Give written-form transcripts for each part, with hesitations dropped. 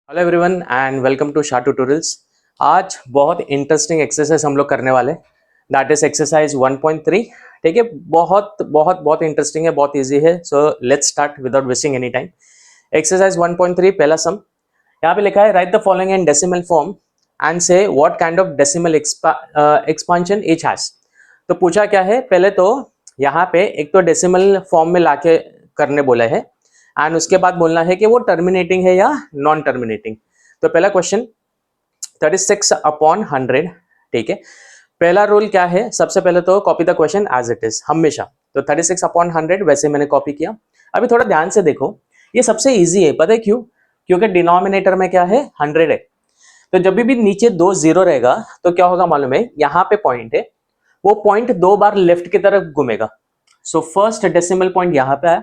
Hello everyone and welcome to Shah tutorials. आज बहुत interesting exercise हम लोग करने वाले, दैट इज एक्सरसाइज 1.3। ठीक है, बहुत बहुत बहुत इंटरेस्टिंग है, बहुत इजी है। So let's start without wasting any time. Exercise 1.3 पहला सम यहाँ पे लिखा है, write the following in decimal form and say what kind of decimal expansion each has. तो पूछा क्या है, पहले तो यहाँ पे एक तो डेसिमल फॉर्म में लाके करने बोला है एंड उसके बाद बोलना है कि वो टर्मिनेटिंग है या नॉन टर्मिनेटिंग। तो पहला क्वेश्चन 36/100। ठीक है, पहला रूल क्या है, सबसे पहले तो copy the question as it is हमेशा। तो 36/100 वैसे मैंने कॉपी किया। अभी थोड़ा ध्यान से देखो, ये सबसे इजी है, पता है क्यों? क्योंकि डिनोमिनेटर में क्या है, 100 है। तो जब भी नीचे 2 0 रहेगा तो क्या होगा मालूम है, यहाँ पे पॉइंट है, वो पॉइंट 2 बार लेफ्ट की तरफ घूमेगा। सो फर्स्ट डेसिमल पॉइंट यहाँ पे आया,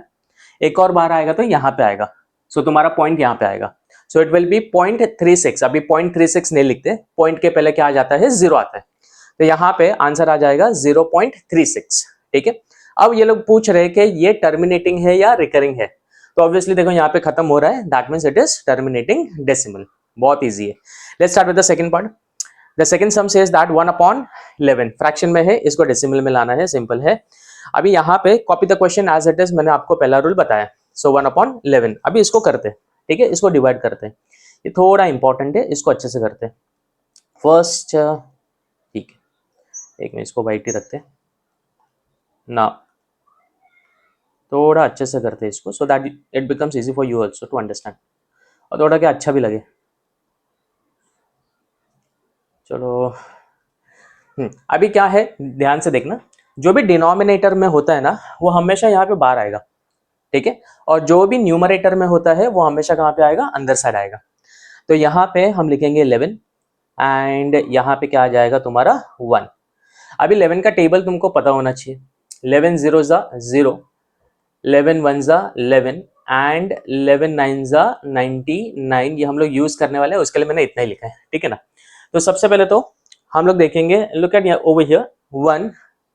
एक और बार आएगा तो यहाँ पे आएगा। सो तुम्हारा पॉइंट यहाँ पे आएगा। So it will be 0.36। अभी 0.36 नहीं लिखते, पॉइंट के पहले क्या आ जाता है, 0 आता है। तो यहाँ पे आंसर आ जाएगा 0.36। ठीक है, अब ये लोग पूछ रहे हैं कि ये टर्मिनेटिंग है या रिकरिंग है। तो ऑब्वियसली देखो यहाँ पे खत्म हो रहा है, that means it is terminating decimal. बहुत ईजी है। Let's start with the second part. The second some says that 1/11 fraction में है, इसको डेसिमल में लाना है, सिंपल है। अभी यहाँ पे copy the question as it is, मैंने आपको पहला रूल बताया। सो 1/11। अभी इसको करते हैं, ठीक है, इसको डिवाइड करते हैं। ये थोड़ा इंपॉर्टेंट है, इसको अच्छे से करते हैं। फर्स्ट, ठीक है, एक मिनट, इसको वाइट ही रखते हैं ना, थोड़ा अच्छे से करते हैं इसको, so that it becomes easy for you also to understand, और थोड़ा क्या अच्छा भी लगे। चलो, अभी क्या है, ध्यान से देखना, जो भी डिनोमिनेटर में होता है ना, वो हमेशा यहाँ पे बाहर आएगा। ठीक है, और जो भी न्यूमरेटर में होता है वो हमेशा कहाँ पे आएगा, अंदर साइड आएगा। तो यहाँ पे हम लिखेंगे 11 एंड यहाँ पे क्या आ जाएगा तुम्हारा 1। अभी 11 का टेबल तुमको पता होना चाहिए। 11 0 जा 0, 11 1 जा 11 एंड 11 9 जा 99। ये हम लोग यूज करने वाले हैं, उसके लिए मैंने इतना ही लिखा है, ठीक है ना। तो सबसे पहले तो हम लोग देखेंगे, लुक एट ओवर हियर, 1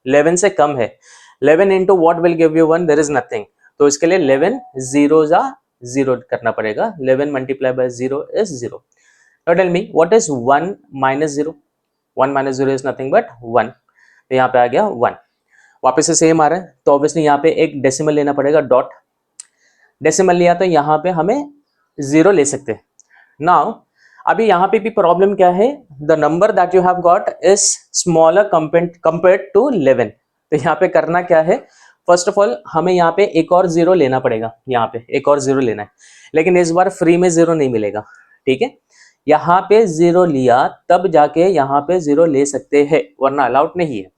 11 से कम है। 11 into what will give you 1, there is nothing. तो इसके लिए 11 0 जा 0 करना पड़ेगा। 11 multiply by 0 is 0। Now tell me what is 1 minus 0। 1 minus 0 is nothing but 1। तो यहाँ पे आ गया 1। वापस से सेम आ रहा है, तो ऑब्वियसली यहाँ पे एक डेसिमल लेना पड़ेगा, डॉट। डेसिमल लिया तो यहाँ पे हमें 0 ले सकते हैं। नाउ अभी यहाँ पे भी प्रॉब्लम क्या है, the number that you have got is smaller compared to 11। तो यहाँ पे करना क्या है, फर्स्ट ऑफ ऑल हमें यहाँ पे एक और 0 लेना पड़ेगा, यहाँ पे एक और 0 लेना है, लेकिन इस बार फ्री में 0 नहीं मिलेगा। ठीक है, यहाँ पे 0 लिया तब जाके यहाँ पे 0 ले सकते हैं, वरना अलाउड नहीं है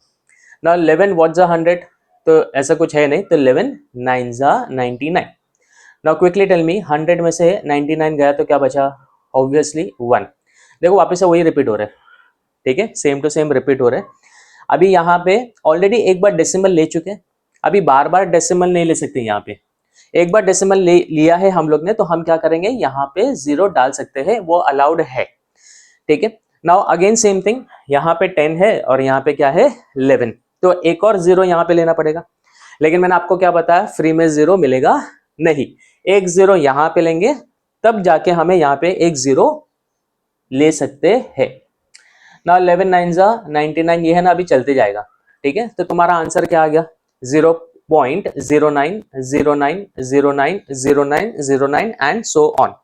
ना। 11 व्हाट जा 100, तो ऐसा कुछ है नहीं, तो 11 9 जा 99। नाउ क्विकली टेल मी, 100 में से 99 गया तो क्या बचा, ऑब्वियसली 1। देखो वापस से वही रिपीट हो रहा है, ठीक है, सेम टू सेम रिपीट हो रहा है। अभी यहाँ पे ऑलरेडी एक बार डेसिमल ले चुके हैं, अभी बार बार डेसिमल नहीं ले सकते। यहाँ पे एक बार डेसिमल ले लिया है हम लोग ने, तो हम क्या करेंगे, यहाँ पे 0 डाल सकते हैं, वो अलाउड है। ठीक है, नाउ अगेन सेम थिंग, यहाँ पे 10 है और यहाँ पे क्या है 11, तो एक और 0 यहाँ पे लेना पड़ेगा। लेकिन मैंने आपको क्या बताया, फ्री में 0 मिलेगा नहीं, एक 0 यहाँ पे लेंगे तब जाके हमें यहाँ पे एक 0 ले सकते हैं ना। 11 9 जा 99, ये है ना, अभी चलते जाएगा। ठीक है, तो तुम्हारा आंसर क्या आ गया, 0.0909090909 एंड सो ऑन।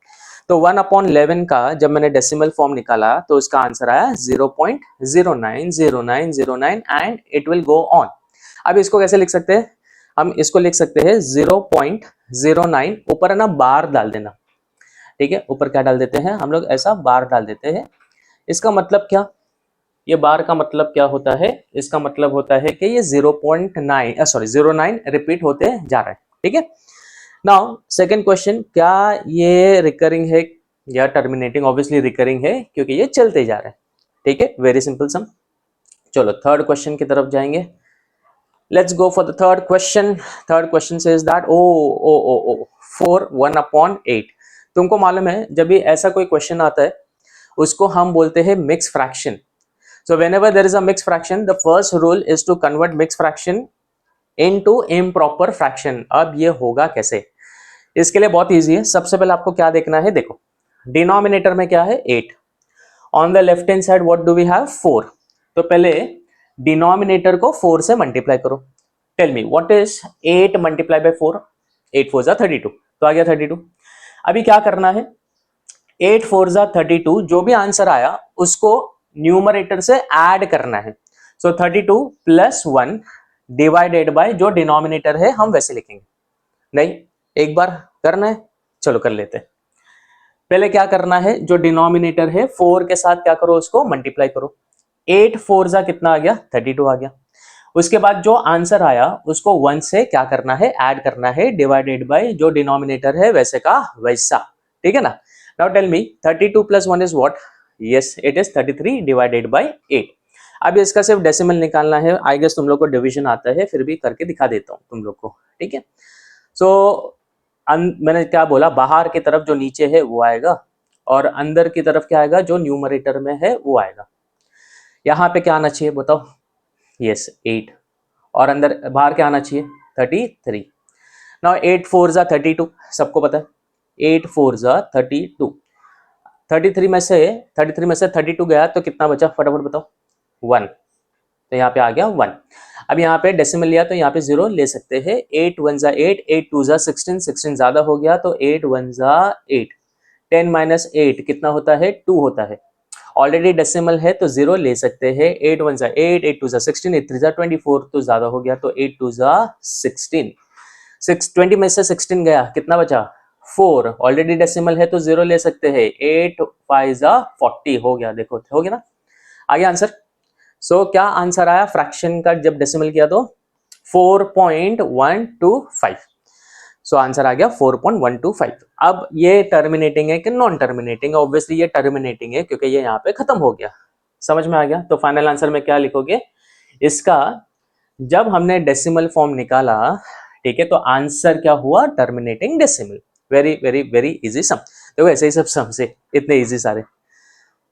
तो 1/11 का जब मैंने डेसिमल फॉर्म निकाला तो उसका आंसर आया 0.090909 and it will go on. अब इसको कैसे लिख सकते हैं, हम इसको लिख सकते हैं 0.09, ऊपर है ना बार डाल देना। ठीक है, ऊपर क्या डाल देते हैं हम लोग, ऐसा बार डाल देते हैं। इसका मतलब क्या, ये बार का मतलब क्या होता है, इसका मतलब होता है कि ये 0.09 रिपीट होते जा रहा है। ठीक है, नाउ सेकंड क्वेश्चन, क्या ये रिकरिंग है या टर्मिनेटिंग? ऑब्वियसली रिकरिंग है, क्योंकि ये चलते जा रहा है। ठीक है, वेरी सिंपल सम। चलो थर्ड क्वेश्चन की तरफ जाएंगे। Let's go for the third question. Third question says that 4 1/8। तुमको मालूम है, जब भी ऐसा कोई क्वेश्चन आता है उसको हम बोलते हैं mix fraction. So whenever there is a mixed fraction, the first rule is to convert mixed fraction into improper fraction। अब ये होगा कैसे, इसके लिए बहुत इजी है। सबसे पहले आपको क्या देखना है, देखो डिनोमिनेटर में क्या है 8, on the left hand side what do we have 4। तो पहले डिनोमिनेटर को 4 से मल्टीप्लाई करो। Tell me what is 8 multiply by 4, 8 4 जा 32, तो आ गया 32। अभी क्या करना है, 8 4 जा 32, जो भी आंसर आया उसको न्यूमरेटर से ऐड करना है। सो 32 प्लस 1 डिवाइडेड बाय जो डिनोमिनेटर है हम वैसे लिखेंगे। नहीं, एक बार करना है, चलो कर लेते हैं। पहले क्या करना है, जो डिनोमिनेटर है 4 के साथ क्या करो, उसको मल्टीप्लाई करो। 8 4 जा कितना आ गया, 32 आ गया। उसके बाद जो आंसर आया उसको 1 से क्या करना है, ऐड करना है, डिवाइडेड बाय जो डिनोमिनेटर है वैसे का वैसा, ठीक है ना। Now tell me 32 plus 1 is what, yes it is 33 divided by 8। अब इसका सिर्फ डेसिमल निकालना है, आई गेस तुम लोग को डिवीजन आता है, फिर भी करके दिखा देता हूं तुम लोग को, ठीक है। सो मैंने क्या बोला, बाहर की तरफ जो नीचे है वो आएगा और अंदर की तरफ क्या आएगा, जो न्यूमरेटर में है वो आएगा। यहाँ पे क्या आना चाहिए बताओ, यस 8, और अंदर बाहर क्या आना चाहिए 33। नाउ 8 4 जा 32, सबको पता है 8 4 जा 32, 33 में से 32 गया तो कितना बचा, फटाफट बताओ, 1, तो यहाँ पे आ गया 1। अब यहाँ पे डेसिमल लिया तो यहाँ पे 0 ले सकते हैं। 8 1 जा 8, 8 2 जा 16, 16 ज्यादा हो गया तो 8 1 जा 8, 10 माइनस 8 कितना होता है, 2 होता है। ऑलरेडी डेसिमल है तो 0 ले सकते हैं। 8 1 जा 8, 8 2 जा 16, 8 3 जा 24, तो ज्यादा हो गया तो 8 2 जा 16, 20 में से 16 गया, कितना बचा 4, ऑलरेडी डेसिमल है तो 0 ले सकते हैं। 8 5 जा 40 हो गया, देखो हो गया ना, आ गया आंसर। सो क्या आंसर आया फ्रैक्शन का जब डेसिमल किया तो 4.125। सो आंसर आ गया 4.125। अब ये टर्मिनेटिंग है कि नॉन टर्मिनेटिंग है, ऑब्वियसली ये टर्मिनेटिंग है क्योंकि ये यहाँ पे खत्म हो गया, समझ में आ गया। तो फाइनल आंसर में क्या लिखोगे इसका, जब हमने डेसिमल फॉर्म निकाला, ठीक है, तो आंसर क्या हुआ, terminating decimal. Very very very easy sum, देखो ऐसे ही सब सम से इतने इजी सारे।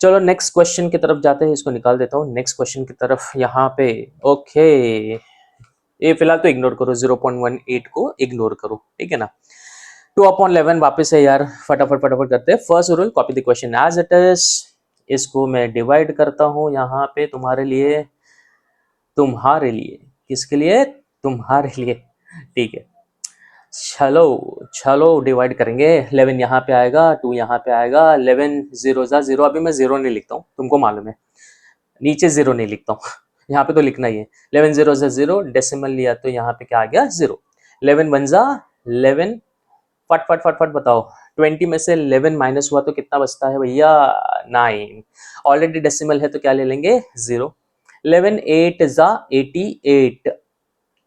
चलो नेक्स्ट क्वेश्चन की तरफ जाते हैं, इसको निकाल देता हूँ नेक्स्ट क्वेश्चन की तरफ यहाँ पे। ओके, ये फिलहाल तो इग्नोर करो, 0.18 को इग्नोर करो, ठीक है ना। 2/11 वापस है यार, फटाफट फटाफट करते हैं। First rule, copy the question as it is. इसको मैं डिवाइड करता हूँ यहाँ पे तुम्हारे लिए, किसके लिए, तुम्हारे लिए, ठीक है। चलो चलो डिवाइड करेंगे, 11 यहाँ पे आएगा, 2 यहाँ पे आएगा, 11 0 जा 0, अभी मैं 0 नहीं लिखता हूँ, तुमको मालूम है नीचे 0 नहीं लिखता हूँ यहाँ पे तो लिखना ही है। 11 0 जा 0, डेसिमल लिया तो यहाँ पे क्या आ गया 0। 11 1 जा 11, फट फट फट फट बताओ, 20 में से 11 माइनस हुआ तो कितना बचता है भैया, 9, ऑलरेडी डेसिमल है तो क्या ले लेंगे 0। 11 8 जा 88,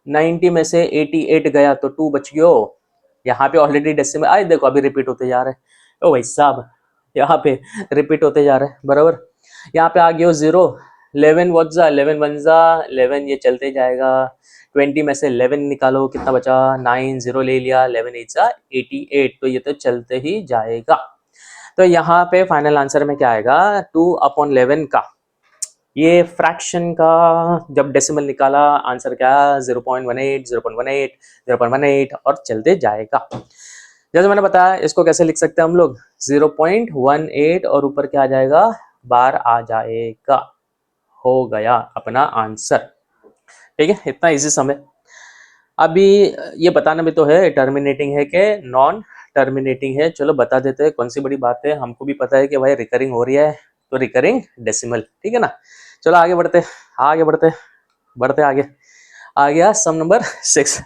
90 में से 88 गया तो 2 बच गयो, यहाँ पे ऑलरेडी डेसिमल आए, देखो अभी रिपीट होते जा रहे हैं, ओ भाई साहब यहाँ पे रिपीट होते जा रहे हैं बराबर। यहाँ पे आ गया 0, 11 व्हाट जा 11 1 जा 11, ये चलते जाएगा। 20 में से 11 निकालो, कितना बचा 9, 0 ले लिया, 11 8 जा 88, तो ये तो चलते ही जाएगा। तो यहाँ पे फाइनल आंसर में क्या आएगा, 2/11 का ये फ्रैक्शन का जब डेसिमल निकाला, आंसर क्या 0.18 0.18 0.18 और चलते जाएगा। जैसे मैंने बताया इसको कैसे लिख सकते हैं हम लोग, 0.18 और ऊपर क्या आ जाएगा, बार आ जाएगा, हो गया अपना आंसर, ठीक है। इतना इजी सम है। अभी ये बताना भी तो है टर्मिनेटिंग है कि नॉन टर्मिनेटिंग है, चलो बता देते हैं, कौन सी बड़ी बात है, हमको भी पता है कि भाई रिकरिंग हो रही है तो रिकरिंग डेसिमल, ठीक है ना। चलो आगे बढ़ते बढ़ते आगे। आ गया सम नंबर 6,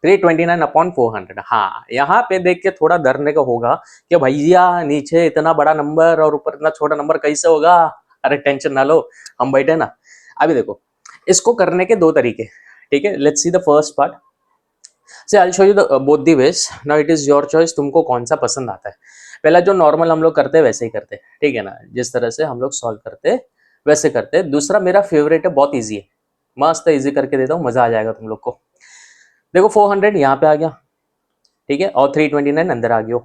329/400। हाँ, यहाँ पे देख के थोड़ा डरने का होगा कि भैया नीचे इतना बड़ा नंबर और ऊपर इतना छोटा नंबर कैसे होगा, अरे टेंशन ना लो, हम बैठे ना। अभी देखो इसको करने के दो तरीके, ठीक है। Let's see the first part, so I show you the both the ways, now it is your choice, तुमको कौन सा पसंद आता है। पहला जो नॉर्मल हम लोग करते हैं वैसे ही करते हैं, ठीक है ना, जिस तरह से हम लोग सॉल्व करते हैं वैसे करते हैं। दूसरा मेरा फेवरेट है, बहुत इजी है, मस्त इजी करके देता हूँ, मजा आ जाएगा तुम लोग को। देखो 400 यहाँ पे आ गया, ठीक है, और 329 अंदर आ गया।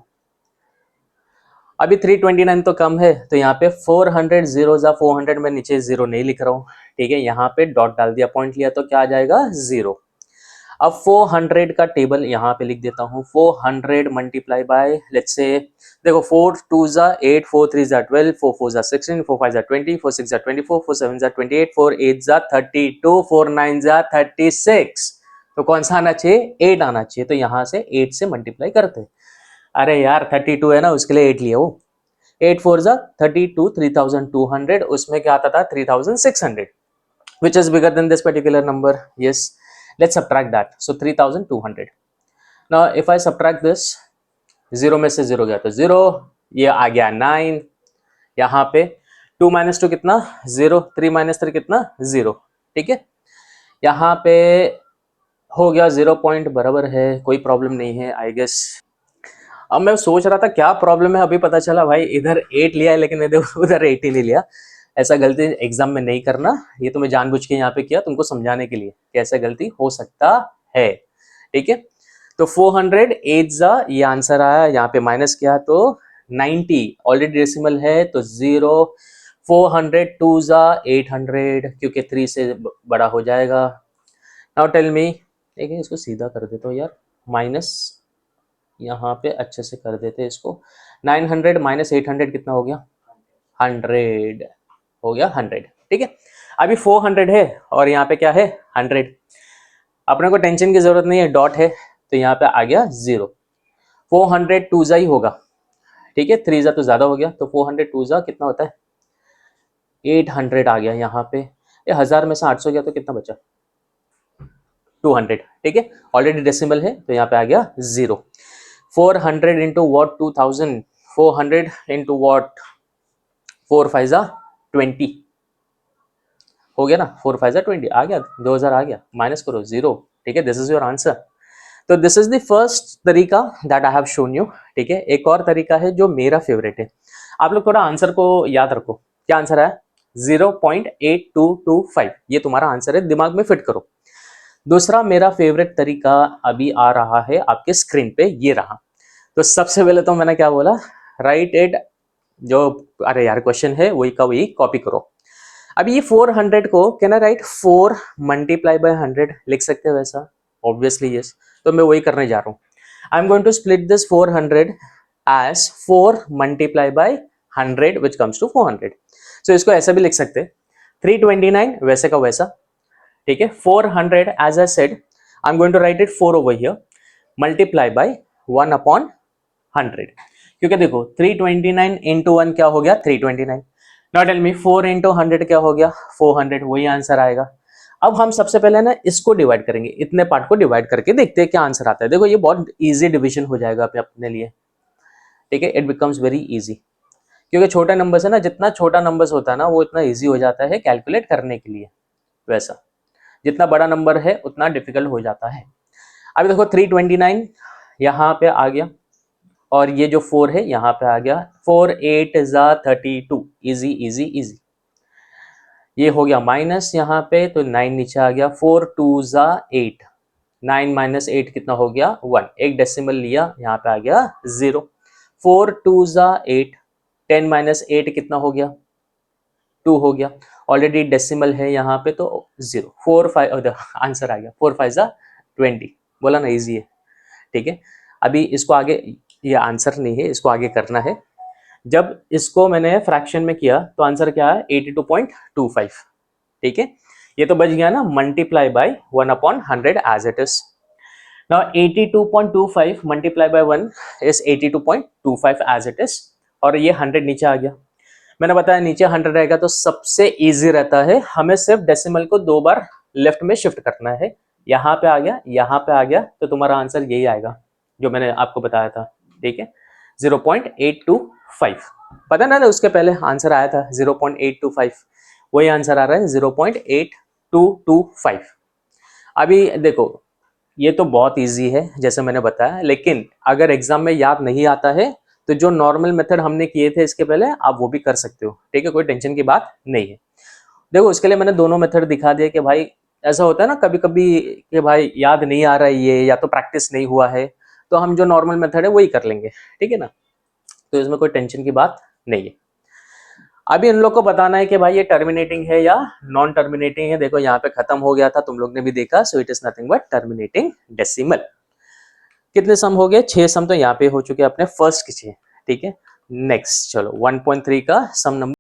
अभी 329 तो कम है तो यहाँ पे 400 0 जा 400 में नीचे 0 नहीं लिख रहा हूँ, ठीक है, यहाँ पे डॉट डाल दिया, पॉइंट लिया तो क्या आ जाएगा 0। अब 400 का टेबल यहाँ पे लिख देता हूँ। 400 मल्टीप्लाई बाय, लेट्स से देखो 4 2 जा 8, 4 3 जा 12, 4 4 जा 16, 4 5 जा 20, 4 6 जा 24, 4 7 जा 28, 4 8 जा 32, 4 9 जा 36। तो कौन सा आना चाहिए? 8 आना चाहिए। तो यहाँ से 8 से मल्टीप्लाई करते हैं। अरे यार 32 है ना, उसके लिए 8 लिया वो। 8 4 जा 32, 3200, उसमें क्या आता था? 3600, which is bigger than this particular number. Yes, let's subtract that. So 3200. Now if I subtract this, 0 में से 0 गया तो 0, ये आ गया 9, यहाँ पे 2 - 2 कितना? 0, 3 - 3 कितना? 0। ठीक है, यहाँ पे हो गया 0 पॉइंट बराबर है, कोई प्रॉब्लम नहीं है आई गेस। अब मैं सोच रहा था क्या प्रॉब्लम है, अभी पता चला भाई इधर 8 लिया है लेकिन उधर 8 ही नहीं लिया। ऐसा गलती एग्जाम में नहीं करना, ये तो मैं जानबूझ के यहाँ पे किया तुमको समझाने के लिए कि ऐसा गलती हो सकता है। ठीक है, तो 400 8 जा, ये आंसर आया, यहाँ पे माइनस किया तो 90, ऑलरेडी डेसिमल है तो 0। 400 2 जा 800, क्योंकि 3 से बड़ा हो जाएगा। नाउ टेल मी, ठीक है इसको सीधा कर देता हूँ यार, माइनस यहाँ पे अच्छे से कर देते हैं इसको। 900 - 800 कितना हो गया? 100 हो गया, 100। ठीक है, अभी 400 है और यहाँ पे क्या है? 100। अपने को टेंशन की जरूरत नहीं है, डॉट है तो यहाँ पे आ गया 0। 400 2 जा ही होगा। ठीक है, 3 जा तो ज्यादा हो गया, तो 400 2 जा कितना होता है? 800 आ गया यहाँ पे। ये 1000 में से 800 गया तो कितना बचा? 200। ठीक है, ऑलरेडी डेसिमल है तो यहाँ पे आ गया 0। 400 इंटू वॉट? 2000। 400 into what? 4 5 जा 20 हो गया ना, 4 5 जा 20 आ गया, 2000 आ गया, माइनस करो 0। ठीक है, दिस इज योर आंसर। तो दिस इज द फर्स्ट तरीका that I have shown you. ठीक है, एक और तरीका है जो मेरा फेवरेट है। आप लोग थोड़ा आंसर को याद रखो, क्या आंसर है? 0.8225, ये तुम्हारा आंसर है, दिमाग में फिट करो। दूसरा मेरा फेवरेट तरीका अभी आ रहा है आपके स्क्रीन पे, ये रहा। तो सबसे पहले तो मैंने क्या बोला? राइट इट, जो अरे यार क्वेश्चन है वही का वही कॉपी करो। अभी ये 400 को can I write 4 multiply by 100 लिख सकते हैं वैसा? Obviously yes. तो मैं वही करने जा रहा हूँ। I am going to split this 400 as 4 multiply by 100 which comes to 400। सो इसको ऐसा भी लिख सकते हैं, 329 वैसे का वैसा। ठीक है, 400 as I said, I am going to write it 4 over here, multiply by 1/100। क्योंकि देखो 329 इंटू 1 क्या हो गया? 329। नॉट टेल मी 4 इंटू 100 क्या हो गया? 400, वही आंसर आएगा। अब हम सबसे पहले ना इसको डिवाइड करेंगे, इतने पार्ट को डिवाइड करके देखते हैं क्या आंसर आता है। देखो ये बहुत इजी डिवीजन हो जाएगा अपने लिए। ठीक है, इट बिकम्स वेरी इजी, क्योंकि छोटा नंबर है ना, जितना छोटा नंबर्स होता है ना वो इतना इजी हो जाता है कैलकुलेट करने के लिए, वैसा जितना बड़ा नंबर है उतना डिफिकल्ट हो जाता है। अभी देखो 329 यहाँ पे आ गया और ये जो 4 है यहाँ पे आ गया। 4 8 जा 32, इजी इजी इजी। ये हो गया माइनस यहाँ पे, तो 9 नीचे आ गया। 4 2 जा 8, 9 - 8 कितना हो गया? 1, एक डेसिमल लिया, यहाँ पे आ गया 0। 4 2 जा 8, 10 - 8 कितना हो गया? 2 हो गया, ऑलरेडी डेसिमल है यहाँ पे तो 0। 4 5 आंसर आ गया, 4 5 जा 20। बोला ना इजी है। ठीक है, अभी इसको आगे, ये आंसर नहीं है, इसको आगे करना है। जब इसको मैंने फ्रैक्शन में किया तो आंसर क्या है? 82.25। ठीक है, ये तो बच गया ना, multiply by 1/100 as it is. Now 82.25 multiply by 1 is 82.25 as it is, और ये 100 नीचे आ गया। मैंने बताया नीचे 100 रहेगा तो सबसे इजी रहता है, हमें सिर्फ डेसिमल को 2 बार लेफ्ट में शिफ्ट करना है। यहाँ पे आ गया, यहाँ पे आ गया, तो तुम्हारा आंसर यही आएगा जो मैंने आपको बताया था। ठीक है, 0.825। पता ना उसके पहले आंसर आया था 0.825, वही आंसर आ रहा है 0.8225। अभी देखो ये तो बहुत इजी है जैसे मैंने बताया, लेकिन अगर एग्जाम में याद नहीं आता है तो जो नॉर्मल मेथड हमने किए थे इसके पहले आप वो भी कर सकते हो। ठीक है, कोई टेंशन की बात नहीं है। देखो उसके लिए मैंने दोनों मेथड दिखा दिया कि भाई ऐसा होता है ना कभी कभी कि भाई याद नहीं आ रहा है ये, या तो प्रैक्टिस नहीं हुआ है, तो हम जो नॉर्मल मेथड है वही कर लेंगे। ठीक है ना, तो इसमें कोई टेंशन की बात नहीं है। अभी इन लोग को बताना है कि भाई ये टर्मिनेटिंग है या नॉन टर्मिनेटिंग है। देखो यहाँ पे खत्म हो गया था, तुम लोग ने भी देखा, so it is nothing but terminating decimal. कितने सम हो गए? 6 सम तो यहाँ पे हो चुके अपने फर्स्ट के 6। ठीक है, नेक्स्ट चलो 1.3 का सम नंबर